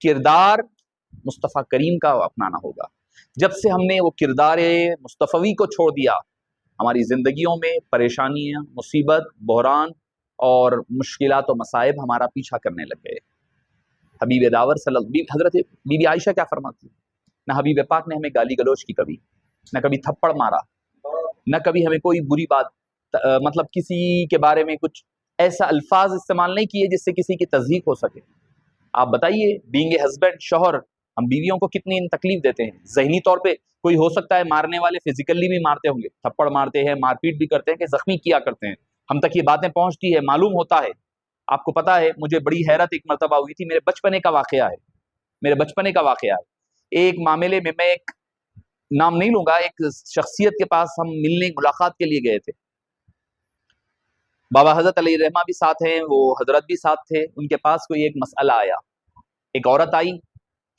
کردار مصطفیٰ کریم کا اپنانا ہوگا۔ جب سے ہم نے وہ کردار مصطفی کو چھوڑ دیا، ہماری زندگیوں میں پریشانیاں، مصیبت، بحران اور مشکلات و مصائب ہمارا پیچھا کرنے لگے۔ حبیب داور حضرت بی بی عائشہ کیا فرماتی، نہ حبیب پاک نے ہمیں گالی گلوچ کی کبھی، نہ کبھی تھپڑ مارا، نہ کبھی ہمیں کوئی بری بات، مطلب کسی کے بارے میں کچھ ایسا الفاظ استعمال نہیں کیے جس سے کسی کی تضحیک ہو سکے۔ آپ بتائیے بینگ اے ہسبینڈ، شوہر، ہم بیویوں کو کتنی تکلیف دیتے ہیں ذہنی طور پہ، کوئی ہو سکتا ہے مارنے والے فزیکلی بھی مارتے ہوں گے، تھپڑ مارتے ہیں، مار پیٹ بھی کرتے ہیں، کہ زخمی کیا کرتے ہیں، ہم تک یہ باتیں پہنچتی ہے، معلوم ہوتا ہے۔ آپ کو پتا ہے مجھے بڑی حیرت ایک مرتبہ ہوئی تھی، میرے بچپنے کا واقعہ ہے، ایک معاملے میں، میں ایک نام نہیں لوں گا، ایک شخصیت کے پاس ہم ملنے ملاقات کے لیے گئے تھے، بابا حضرت علیہ رحمہ بھی ساتھ ہیں، وہ حضرت بھی ساتھ تھے، ان کے پاس کوئی ایک مسئلہ آیا، ایک عورت آئی،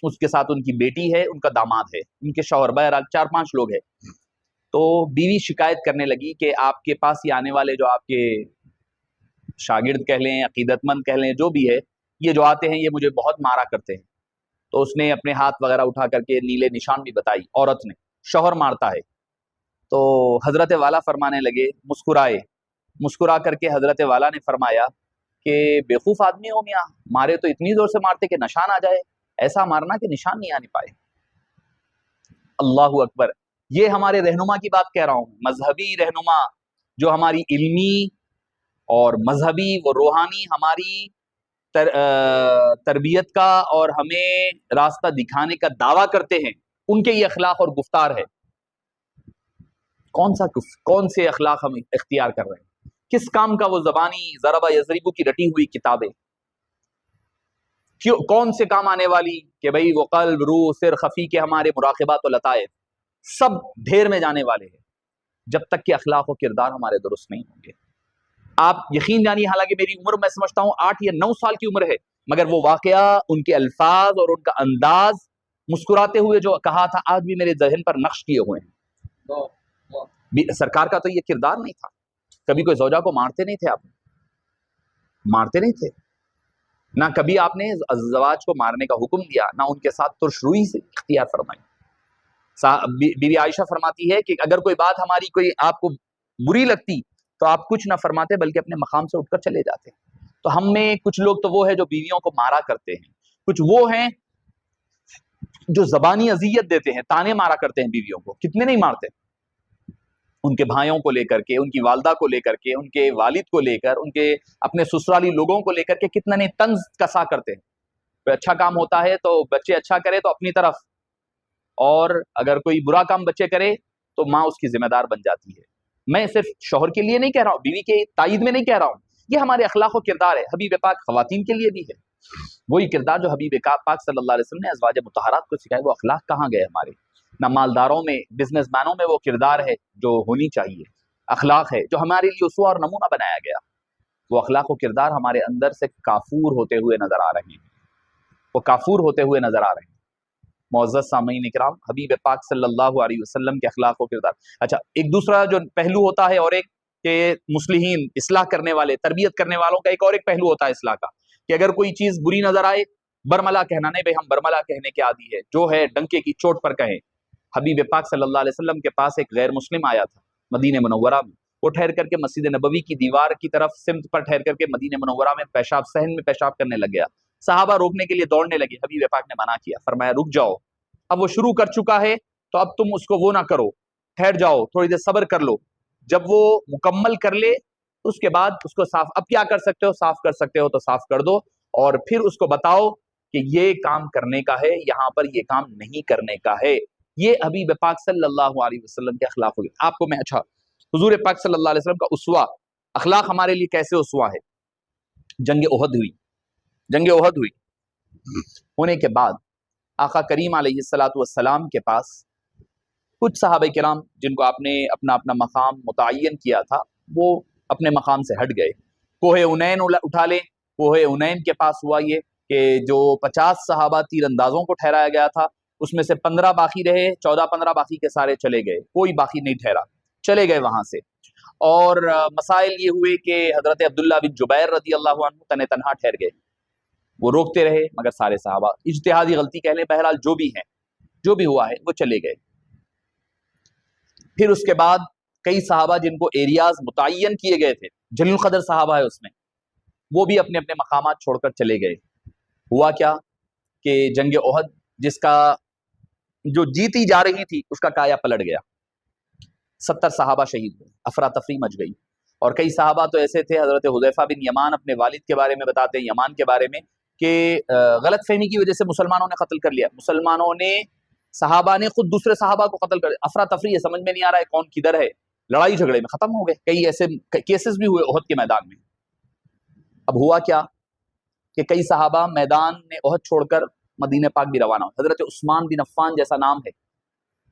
اس کے ساتھ ان کی بیٹی ہے، ان کا داماد ہے، ان کے شوہر، بہرحال 4-5 لوگ ہیں۔ تو بیوی شکایت کرنے لگی کہ آپ کے پاس یہ آنے والے جو آپ کے شاگرد کہہ لیں، عقیدت مند کہہ لیں، جو بھی ہے، یہ جو آتے ہیں یہ مجھے بہت مارا کرتے ہیں۔ تو اس نے اپنے ہاتھ وغیرہ اٹھا کر کے نیلے نشان بھی بتائی، عورت نے، شوہر مارتا ہے۔ تو حضرت والا فرمانے لگے، مسکرا کر کے حضرت والا نے فرمایا کہ بیوقوف آدمی ہو میاں، مارے تو اتنی زور سے مارتے کہ نشان آ جائے، ایسا مارنا کہ نشان نہیں آنے پائے۔ اللہ اکبر، یہ ہمارے رہنما کی بات کہہ رہا ہوں، مذہبی رہنما جو ہماری علمی اور مذہبی و روحانی ہماری تربیت کا اور ہمیں راستہ دکھانے کا دعویٰ کرتے ہیں، ان کے یہ اخلاق اور گفتار ہے۔ کون سے اخلاق ہم اختیار کر رہے ہیں، کس کام کا وہ زبانی ضربہ یضربو کی رٹی ہوئی کتابیں، کون سے کام آنے والی کہ بھئی وہ قلب، روح، سر خفی کے ہمارے مراقبات و لطائف سب ڈھیر میں جانے والے ہیں، جب تک کہ اخلاق و کردار ہمارے درست نہیں ہوں گے۔ آپ یقین جانیے، حالانکہ میری عمر میں سمجھتا ہوں 8 یا 9 سال کی عمر ہے، مگر وہ واقعہ، ان کے الفاظ اور ان کا انداز، مسکراتے ہوئے جو کہا تھا، آج بھی میرے ذہن پر نقش کیے ہوئے ہیں۔ سرکار کا تو یہ کردار نہیں تھا، کبھی کوئی زوجہ کو مارتے نہیں تھے آپ؟ مارتے نہیں تھے نہ کبھی آپ نے ازواج کو مارنے کا حکم دیا، نہ ان کے ساتھ ترش روئی سے اختیار فرمائی۔ بیوی عائشہ فرماتی ہے کہ اگر کوئی بات ہماری کوئی آپ کو بری لگتی تو آپ کچھ نہ فرماتے بلکہ اپنے مقام سے اٹھ کر چلے جاتے۔ تو ہم میں کچھ لوگ تو وہ ہے جو بیویوں کو مارا کرتے ہیں، کچھ وہ ہیں جو زبانی اذیت دیتے ہیں، تانے مارا کرتے ہیں بیویوں کو۔ کتنے نہیں مارتے، ان کے بھائیوں کو لے کر کے، ان کی والدہ کو لے کر کے، ان کے والد کو لے کر، ان کے اپنے سسرالی لوگوں کو لے کر کے کتنا نہیں طنز کسا کرتے ہیں۔ کوئی اچھا کام ہوتا ہے تو بچے اچھا کرے تو اپنی طرف، اور اگر کوئی برا کام بچے کرے تو ماں اس کی ذمہ دار بن جاتی ہے۔ میں صرف شوہر کے لیے نہیں کہہ رہا ہوں، بیوی کے تائید میں نہیں کہہ رہا ہوں، یہ ہمارے اخلاق و کردار ہے۔ حبیب پاک خواتین کے لیے بھی ہے وہی کردار جو حبیب پاک صلی اللہ علیہ وسلم نے ازواج مطہرات کو سکھائے۔ وہ اخلاق کہاں گئے ہمارے؟ نہ مالداروں میں، بزنس مینوں میں وہ کردار ہے جو ہونی چاہیے، اخلاق ہے جو ہمارے لیے اسوہ اور نمونہ بنایا گیا۔ وہ اخلاق و کردار ہمارے اندر سے کافور ہوتے ہوئے نظر آ رہے ہیں، وہ کافور ہوتے ہوئے نظر آ رہے ہیں۔ معزز سامعین اکرام، حبیب پاک صلی اللہ علیہ وسلم کے اخلاق و کردار۔ اچھا، ایک دوسرا جو پہلو ہوتا ہے، اور ایک کہ مصلحین، اصلاح کرنے والے، تربیت کرنے والوں کا ایک اور ایک پہلو ہوتا ہے اصلاح کا، کہ اگر کوئی چیز بری نظر آئے برملا کہنا نہیں، بھائی ہم برملا کہنے کے عادی ہے، جو ہے ڈنکے کی چوٹ پر کہیں۔ حبیب پاک صلی اللہ علیہ وسلم کے پاس ایک غیر مسلم آیا تھا مدینہ منورہ میں، وہ ٹھہر کر کے مسجد نبوی کی دیوار کی طرف سمت پر ٹھہر کر کے مدینہ منورہ میں پیشاب صحن میں پیشاب کرنے لگ گیا۔ صحابہ روکنے کے لیے دوڑنے لگے، حبیب پاک نے منع کیا، فرمایا رک جاؤ، اب وہ شروع کر چکا ہے تو اب تم اس کو وہ نہ کرو، ٹھہر جاؤ، تھوڑی دیر صبر کر لو، جب وہ مکمل کر لے اس کے بعد اس کو صاف، اب کیا کر سکتے ہو، صاف کر سکتے ہو تو صاف کر دو، اور پھر اس کو بتاؤ کہ یہ کام کرنے کا ہے، یہاں پر یہ کام نہیں کرنے کا ہے۔ یہ حبیب پاک صلی اللہ علیہ وسلم کے اخلاق ہوئے۔ آپ کو میں اچھا حضور پاک صلی اللہ علیہ وسلم کا اسوہ اخلاق ہمارے لیے کیسے اسوہ ہے؟ جنگ احد ہوئی، جنگ احد ہوئی، ہونے کے بعد آقا کریم علیہ الصلوۃ والسلام کے پاس کچھ صحابہ کرام جن کو آپ نے اپنا اپنا مقام متعین کیا تھا، وہ اپنے مقام سے ہٹ گئے۔ کوہ عنین اٹھا لیں، کوہ عنین کے پاس ہوا یہ کہ جو 50 صحابہ تیر اندازوں کو ٹھہرایا گیا تھا، اس میں سے 15 باقی رہے، 14-15 باقی کے سارے چلے گئے، کوئی باقی نہیں ٹھہرا، چلے گئے وہاں سے۔ اور مسائل یہ ہوئے کہ حضرت عبداللہ بن جبیر رضی اللہ عنہ تن تنہا ٹھہر گئے، وہ روکتے رہے مگر سارے صحابہ، اجتہادی غلطی کہہ لیں، بہرحال جو بھی ہیں، جو بھی ہوا ہے وہ چلے گئے۔ پھر اس کے بعد کئی صحابہ جن کو ایریاز متعین کیے گئے تھے، جلیل القدر صحابہ ہے اس میں، وہ بھی اپنے اپنے مقامات چھوڑ کر چلے گئے۔ ہوا کیا کہ جنگ احد جس کا جو جیتی جا رہی تھی اس کا کایا پلٹ گیا، 70 صحابہ شہید ہوئے، افراتفری مچ گئی، اور کئی صحابہ تو ایسے تھے، حضرت حذیفہ بن یمان اپنے والد کے بارے میں بتاتے ہیں، یمان کے بارے میں، کہ غلط فہمی کی وجہ سے مسلمانوں نے قتل کر لیا، مسلمانوں نے، صحابہ نے خود دوسرے صحابہ کو قتل کر دیا، افراتفری ہے، سمجھ میں نہیں آ رہا ہے کون کدھر ہے، لڑائی جھگڑے میں ختم ہو گئے۔ کئی ایسے کیسز بھی ہوئے احد کے میدان میں۔ اب ہوا کیا کہ کئی صحابہ میدان میں احد چھوڑ کر مدینہ پاک بھی روانہ ہوئے۔ حضرت عثمان بن عفان جیسا نام ہے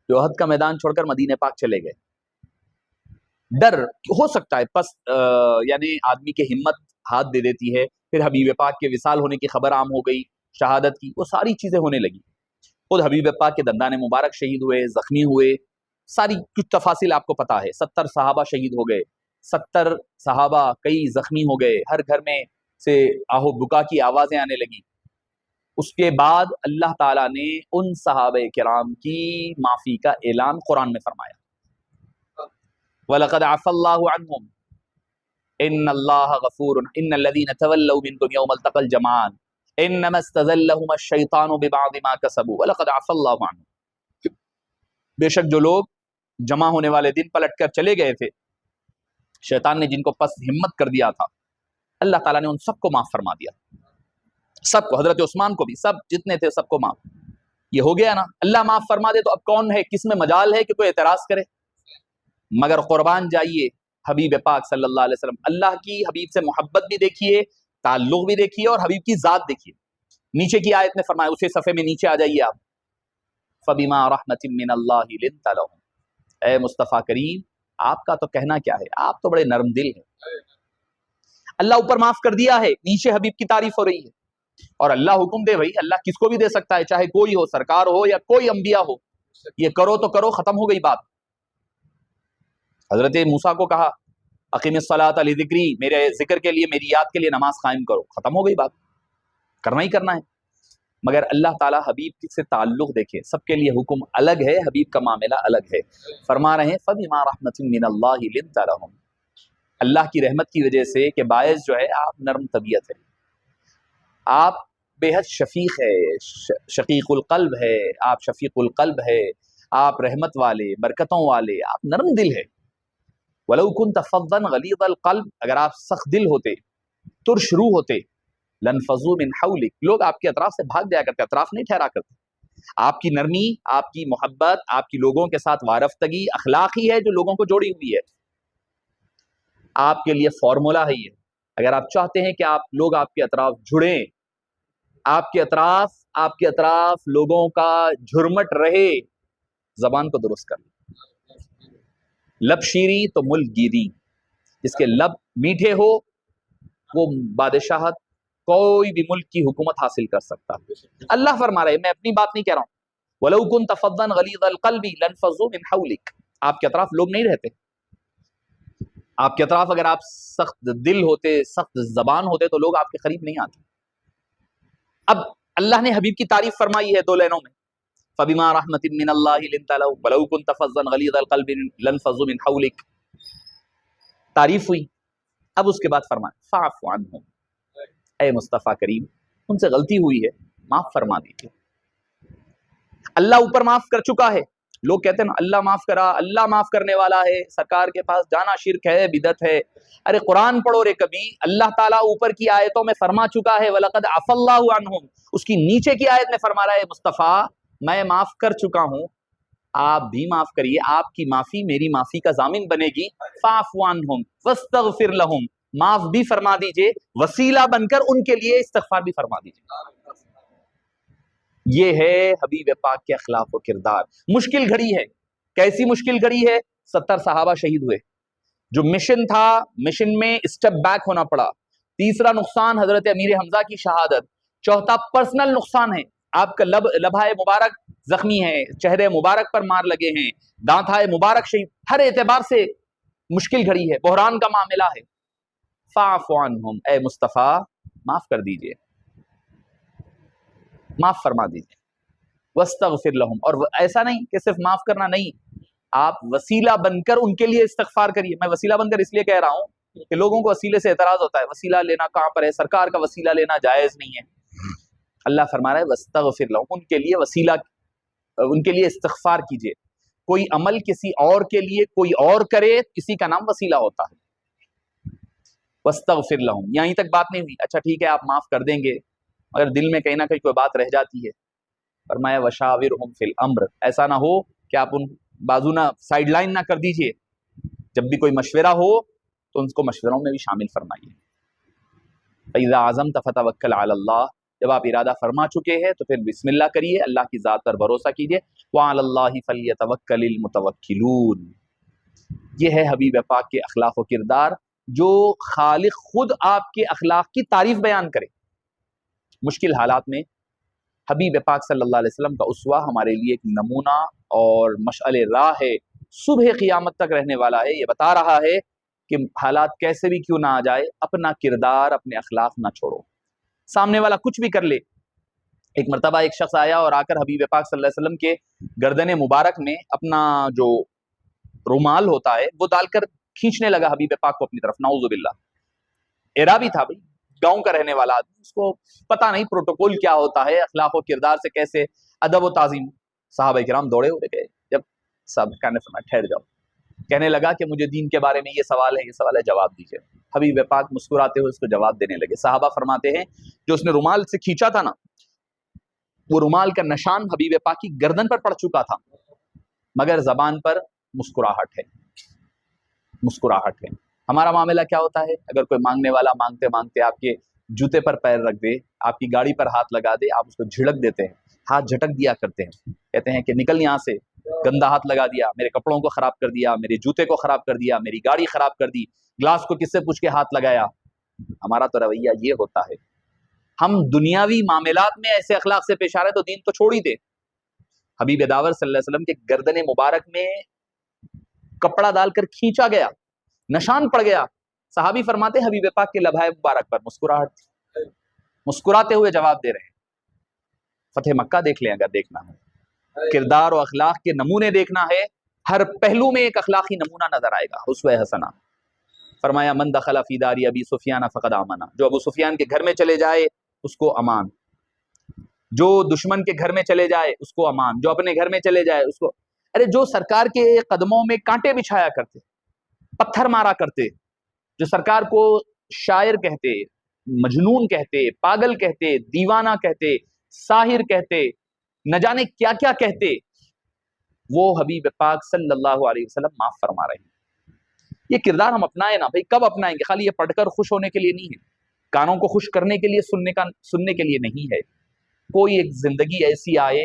جو احد کا میدان چھوڑ کر مدینہ پاک چلے گئے۔ ڈر ہو سکتا ہے، پس یعنی آدمی کی ہمت ہاتھ دے دیتی ہے، پھر حبیب پاک کے وصال ہونے کی خبر عام ہو گئی، شہادت کی، وہ ساری چیزیں ہونے لگی۔ خود حبیب پاک کے دندان مبارک شہید ہوئے، زخمی ہوئے، ساری کچھ تفاصیل آپ کو پتا ہے۔ 70 صحابہ شہید ہو گئے، 70 صحابہ کئی زخمی ہو گئے، ہر گھر میں سے آہو بکا کی آوازیں آنے لگی۔ اس کے بعد اللہ تعالیٰ نے ان صحابہ کرام کی معافی کا اعلان قرآن میں فرمایا، وَلَقَدْ عَفَا اللَّهُ عَنْهُمْ إِنَّ اللَّهَ غَفُورٌ إِنَّ الَّذِينَ تَوَلَّوْا مِنْكُمْ يَوْمَ الْتَقَى الْجَمْعَانِ إِنَّمَا اسْتَزَلَّهُمَ الشَّيْطَانُ بِبَعْضِ مَا كَسَبُوا وَلَقَدْ عَفَا اللَّهُ عَنْهُمْ۔ بے شک جو لوگ جمع ہونے والے دن پلٹ کر چلے گئے تھے، شیطان نے جن کو پس ہمت کر دیا تھا، اللہ تعالیٰ نے ان سب کو معاف فرما دیا، سب کو، حضرت عثمان کو بھی، سب جتنے تھے سب کو معاف۔ یہ ہو گیا نا، اللہ معاف فرما دے تو اب کون ہے، کس میں مجال ہے کہ کوئی اعتراض کرے؟ مگر قربان جائیے حبیب پاک صلی اللہ علیہ وسلم، اللہ کی حبیب سے محبت بھی دیکھیے، تعلق بھی دیکھیے، اور حبیب کی ذات دیکھیے۔ نیچے کی آیت میں فرمایا، اسی صفحے میں نیچے آ جائیے آپ، فَبِمَا رَحْمَةٍ مِّنَ اللَّهِ لِنتَ لَهُمْ۔ اے مصطفیٰ کریم، آپ کا تو کہنا کیا ہے، آپ تو بڑے نرم دل ہیں، اللہ اوپر معاف کر دیا ہے، نیچے حبیب کی تعریف ہو رہی ہے، اور اللہ حکم دے، بھائی اللہ کس کو بھی دے سکتا ہے، چاہے کوئی ہو، سرکار ہو یا کوئی انبیاء ہو، یہ کرو تو کرو، ختم ہو گئی بات۔ حضرت موسیٰ کو کہا اقیم الصلاۃ لذکری، میرے ذکر کے لیے، میری یاد کے لیے نماز قائم کرو، ختم ہو گئی بات، کرنا ہی کرنا ہے۔ مگر اللہ تعالیٰ حبیب سے تعلق دیکھے، سب کے لیے حکم الگ ہے، حبیب کا معاملہ الگ ہے۔ فرما رہے ہیں فَبِمَا رَحْمَةٍ مِّنَ اللَّهِ لِنْتَ لَهُمْ، اللہ کی رحمت کی وجہ سے کہ باعث جو ہے آپ نرم طبیعت ہے، آپ بے حد شفیق ہے، شقیق القلب ہے، آپ شفیق القلب ہے، آپ رحمت والے، برکتوں والے، آپ نرم دل ہے۔ وَلَوْ كُنْتَ فَظًّا غَلِيظَ الْقَلْبِ، اگر آپ سخت دل ہوتے، ترش روح ہوتے، لَانْفَضُّوا مِنْ حَوْلِكَ، لوگ آپ کے اطراف سے بھاگ جایا کرتے، اطراف نہیں ٹھہرا کرتے۔ آپ کی نرمی، آپ کی محبت، آپ کی لوگوں کے ساتھ وارفتگی، اخلاق ہی ہے جو لوگوں کو جوڑی ہوئی ہے۔ آپ کے لیے فارمولا ہے یہ، اگر آپ چاہتے ہیں کہ لوگ آپ کے اطراف جڑیں، آپ کے اطراف لوگوں کا جھرمٹ رہے، زبان کو درست کر لیں۔ لب شیری تو ملک گیری، جس کے لب میٹھے ہو وہ بادشاہت کوئی بھی ملک کی حکومت حاصل کر سکتا۔ اللہ فرما رہے، میں اپنی بات نہیں کہہ رہا ہوں، وَلَوْ كُنْتَ فَظًّا غَلِيظَ الْقَلْبِ لَانْفَضُّوا مِنْ حَوْلِكَ، آپ کے اطراف لوگ نہیں رہتے، آپ کے اطراف اگر آپ سخت دل ہوتے، سخت زبان ہوتے تو لوگ آپ کے قریب نہیں آتے۔ اب اللہ نے حبیب کی تعریف فرمائی ہے دو لینوں میں، فَبِمَا رَحْمَةٍ مِّنَ اللَّهِ لِنْتَ لَهُمْ وَلَوْ كُنْتَ فَظًّا غَلِيظَ الْقَلْبِ لَانْفَضُّوا مِنْ حَوْلِكَ، تعریف ہوئی۔ اب اس کے بعد فرمائیں فَاعْفُ عَنْهُمْ، اے مصطفیٰ کریم ان سے غلطی ہوئی ہے، معاف فرما دیجیے۔ اللہ اوپر معاف کر چکا ہے، لوگ کہتے ہیں نا اللہ معاف کرا، اللہ معاف کرنے والا ہے، سرکار کے پاس جانا شرک ہے، بدعت ہے۔ ارے قرآن پڑھو رے کبھی، اللہ تعالیٰ اوپر کی آیتوں میں فرما چکا ہے وَلَقَدْ عَفَا اللَّهُ عَنْهُمْ، اس کی نیچے کی آیت میں فرما رہا ہے مصطفیٰ میں معاف کر چکا ہوں، آپ بھی معاف کریے، آپ کی معافی میری معافی کا ضامن بنے گی۔ فَاعْفُ عَنْهُمْ وَاسْتَغْفِرْ لَهُمْ، معاف بھی فرما دیجئے، وسیلہ بن کر ان کے لیے استغفار بھی فرما دیجئے۔ یہ ہے حبیب پاک کے اخلاق و کردار۔ مشکل گھڑی ہے، کیسی مشکل گھڑی ہے؟ 70 صحابہ شہید ہوئے، جو مشن تھا مشن میں اسٹیپ بیک ہونا پڑا۔ تیسرا نقصان حضرت امیر حمزہ کی شہادت۔ چوتھا پرسنل نقصان ہے، آپ کا لبھائے مبارک زخمی ہے، چہرے مبارک پر مار لگے ہیں، دانتھائے مبارک شہید، ہر اعتبار سے مشکل گھڑی ہے، بحران کا معاملہ ہے۔ فَاعْفُ عَنْهُمْ، اے مصطفیٰ معاف کر دیجئے، معاف فرما دیجئے۔ وَاسْتَغْفِرْ لَهُمْ، اور ایسا نہیں کہ صرف معاف کرنا نہیں، آپ وسیلہ بن کر ان کے لیے استغفار کریے۔ میں وسیلہ بن کر اس لیے کہہ رہا ہوں کہ لوگوں کو وسیلے سے اعتراض ہوتا ہے، وسیلہ لینا کہاں پر ہے، سرکار کا وسیلہ لینا جائز نہیں ہے۔ اللہ فرما رہا ہے وَاسْتَغْفِرْ لَهُمْ، ان کے لیے وسیلہ، ان کے لیے استغفار کیجئے۔ کوئی عمل کسی اور کے لیے کوئی اور کرے، کسی کا نام وسیلہ ہوتا ہے۔ وَاسْتَغْفِرْ لَهُمْ، یہیں تک بات نہیں ہوئی، اچھا ٹھیک ہے آپ معاف کر دیں گے مگر دل میں کہیں نہ کہیں کوئی بات رہ جاتی ہے۔ فرمایا وَشَاوِرْهُمْ فِي الْأَمْرِ، ایسا نہ ہو کہ آپ ان بازو نہ سائیڈ لائن نہ کر دیجئے، جب بھی کوئی مشورہ ہو تو ان کو مشوروں میں بھی شامل فرمائیے۔ فَإِذَا عَزَمْتَ فَتَوَكَّلْ عَلَى اللَّهِ، جب آپ ارادہ فرما چکے ہیں تو پھر بسم اللہ کریے، اللہ کی ذات پر بھروسہ کیجئے۔ وَعَلَى اللَّهِ فَلْيَتَوَكَّلِ الْمُتَوَكِّلُونَ، یہ ہے حبیب پاک کے اخلاق و کردار، جو خالق خود آپ کے اخلاق کی تعریف بیان کرے۔ مشکل حالات میں حبیب پاک صلی اللہ علیہ وسلم کا اسوہ ہمارے لیے ایک نمونہ اور مشعل راہ ہے، صبح قیامت تک رہنے والا ہے۔ یہ بتا رہا ہے کہ حالات کیسے بھی کیوں نہ آ جائے، اپنا کردار، اپنے اخلاق نہ چھوڑو، سامنے والا کچھ بھی کر لے۔ ایک مرتبہ ایک شخص آیا اور آ کر حبیب پاک صلی اللہ علیہ وسلم کے گردن مبارک میں اپنا جو رومال ہوتا ہے وہ ڈال کر کھینچنے لگا حبیب پاک کو اپنی طرف، نعوذ باللہ۔ اعرابی تھا بھائی، گاؤں کا رہنے والا آدمی، اس کو پتہ نہیں پروٹوکول کیا ہوتا ہے، اخلاق و کردار سے کیسے ادب و تعظیم۔ صحابہ کرام دوڑے ہوئے گئے، جب سب کہنے فرمایا ٹھہر جاؤ، کہنے لگا کہ مجھے دین کے بارے میں یہ سوال ہے، یہ سوال ہے، جواب دیجیے۔ حبیب پاک مسکراتے ہوئے اس کو جواب دینے لگے۔ صحابہ فرماتے ہیں جو اس نے رومال سے کھینچا تھا نا، وہ رومال کا نشان حبیب پاک کی گردن پر پڑ چکا تھا، مگر زبان پر مسکراہٹ ہے، مسکراہٹ ہے۔ ہمارا معاملہ کیا ہوتا ہے؟ اگر کوئی مانگنے والا مانگتے مانگتے آپ کے جوتے پر پیر رکھ دے، آپ کی گاڑی پر ہاتھ لگا دے، آپ اس کو جھڑک دیتے ہیں، ہاتھ جھٹک دیا کرتے ہیں، کہتے ہیں کہ نکل یہاں سے، گندا ہاتھ لگا دیا، میرے کپڑوں کو خراب کر دیا، میرے جوتے کو خراب کر دیا، میری گاڑی خراب کر دی، گلاس کو کس سے پوچھ کے ہاتھ لگایا۔ ہمارا تو رویہ یہ ہوتا ہے، ہم دنیاوی معاملات میں ایسے اخلاق سے پیش آ رہے تو دین تو چھوڑ ہی دے۔ حبیب داور صلی اللہ علیہ وسلم کے گردن مبارک میں کپڑا ڈال کر کھینچا گیا، نشان پڑ گیا. صحابی فرماتے حبیب پاک کے لبھائے مبارک پر مسکراہٹ تھی، مسکراتے ہوئے جواب دے رہے ہیں. فتح مکہ دیکھ لیں اگر دیکھنا ہے، کردار و اخلاق کے نمونے دیکھنا ہے، ہر پہلو میں ایک اخلاقی نمونہ نظر آئے گا، اسوہ حسنہ. فرمایا من دخل فی دار ابی سفیان فقد آمن، جو ابو سفیان کے گھر میں چلے جائے اس کو امان، جو دشمن کے گھر میں چلے جائے اس کو امان، جو اپنے گھر میں چلے جائے اس کو. ارے جو سرکار کے قدموں میں کانٹے بچھایا کرتے، پتھر مارا کرتے، جو سرکار کو شاعر کہتے، مجنون کہتے، پاگل کہتے، دیوانہ کہتے، ساحر کہتے، نہ جانے کیا کیا کہتے، وہ حبیب پاک صلی اللہ علیہ وسلم معاف فرما رہے ہیں. یہ کردار ہم اپنائیں نا بھائی. کب اپنائیں گے؟ خالی یہ پڑھ کر خوش ہونے کے لیے نہیں ہے، کانوں کو خوش کرنے کے لیے، سننے کے لیے نہیں ہے. کوئی ایک زندگی ایسی آئے،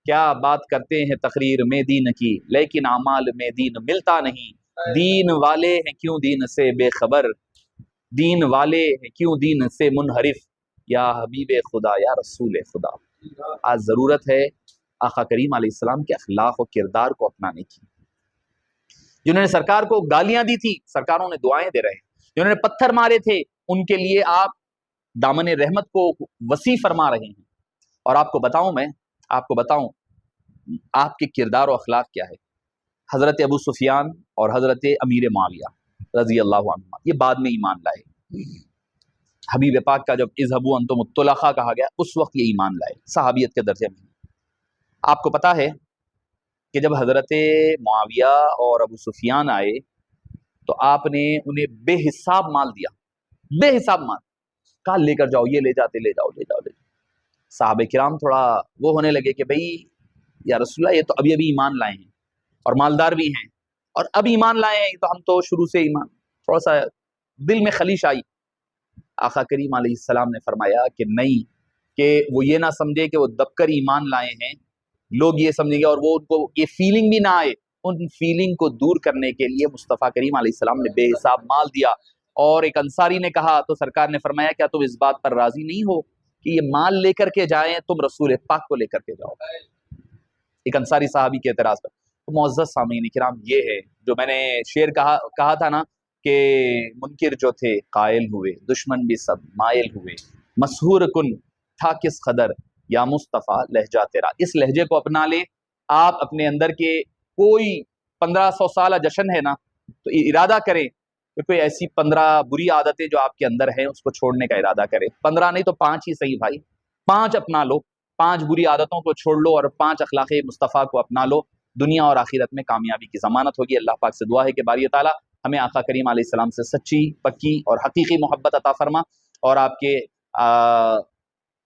کیا بات کرتے ہیں تقریر میں دین کی، لیکن اعمال میں دین ملتا نہیں. دین والے ہیں کیوں دین سے بے خبر، دین والے ہیں کیوں دین سے منحرف. یا حبیب خدا، یا رسول خدا، آج ضرورت ہے آقا کریم علیہ السلام کے اخلاق و کردار کو اپنانے کی. جنہوں نے سرکار کو گالیاں دی تھی، سرکاروں نے دعائیں دے رہے ہیں. جنہوں نے پتھر مارے تھے، ان کے لیے آپ دامن رحمت کو وسیع فرما رہے ہیں. اور آپ کو بتاؤں آپ کے کردار و اخلاق کیا ہے. حضرت ابو سفیان اور حضرت امیر معاویہ رضی اللہ عنہ یہ بعد میں ایمان لائے. حبیب پاک کا جب اذهبوا انتم الطلقاء کہا گیا اس وقت یہ ایمان لائے، صحابیت کے درجے میں. آپ کو پتا ہے کہ جب حضرت معاویہ اور ابو سفیان آئے تو آپ نے انہیں بے حساب مال دیا، بے حساب مال کہا لے کر جاؤ، یہ لے جاؤ. صحابہ کرام تھوڑا وہ ہونے لگے کہ بھئی یا رسول اللہ یہ تو ابھی ایمان لائے ہیں اور مالدار بھی ہیں، اور اب ایمان لائے ہیں تو ہم تو شروع سے ایمان. تھوڑا سا دل میں خلیش آئی. آقا کریم علیہ السلام نے فرمایا کہ نہیں، کہ وہ یہ نہ سمجھے کہ وہ دب کر ایمان لائے ہیں، لوگ یہ سمجھیں گے اور وہ ان کو یہ فیلنگ بھی نہ آئے. ان فیلنگ کو دور کرنے کے لیے مصطفیٰ کریم علیہ السلام نے بے حساب مال دیا. اور ایک انصاری نے کہا تو سرکار نے فرمایا کیا تم اس بات پر راضی نہیں ہو کہ یہ مال لے کر کے جائیں، تم رسول پاک کو لے کر کے جاؤ. ایک انصاری صحابی کے اعتراض پر. تو معزز سامعین کرام، یہ ہے جو میں نے شعر کہا تھا نا کہ منکر جو تھے قائل ہوئے، دشمن بھی سب مائل ہوئے، مسحور کن تھا کس قدر یا مصطفیٰ لہجہ تیرا. اس لہجے کو اپنا لیں آپ. اپنے اندر کے کوئی 1500 سالہ جشن ہے نا تو ارادہ کریں کہ کوئی ایسی 15 بری عادتیں جو آپ کے اندر ہیں اس کو چھوڑنے کا ارادہ کریں. 15 نہیں تو 5 ہی صحیح بھائی، 5 اپنا لو. 5 بری عادتوں کو چھوڑ لو اور 5 اخلاق مصطفیٰ کو اپنا لو. دنیا اور آخرت میں کامیابی کی ضمانت ہوگی. اللہ پاک سے دعا ہے کہ باری تعالیٰ ہمیں آقا کریم علیہ السلام سے سچی، پکی اور حقیقی محبت عطا فرما، اور آپ کے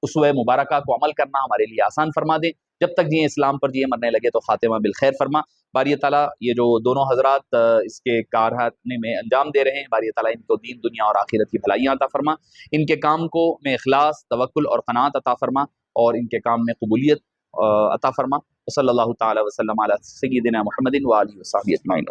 اسوہ مبارکہ کو عمل کرنا ہمارے لیے آسان فرما دے. جب تک جیے اسلام پر جیے، مرنے لگے تو خاتمہ بالخیر فرما. باری تعالیٰ یہ جو دونوں حضرات اس کے کارخانے میں انجام دے رہے ہیں، باری تعالیٰ ان کو دین، دنیا اور آخرت کی بھلائیاں عطا فرما. ان کے کام کو میں اخلاص، توکل اور قناعت عطا فرما، اور ان کے کام میں قبولیت عطا فرما. صلی اللہ تعالی وسلم علی سیدنا محمد و آلہ و صحبہ اجمعین.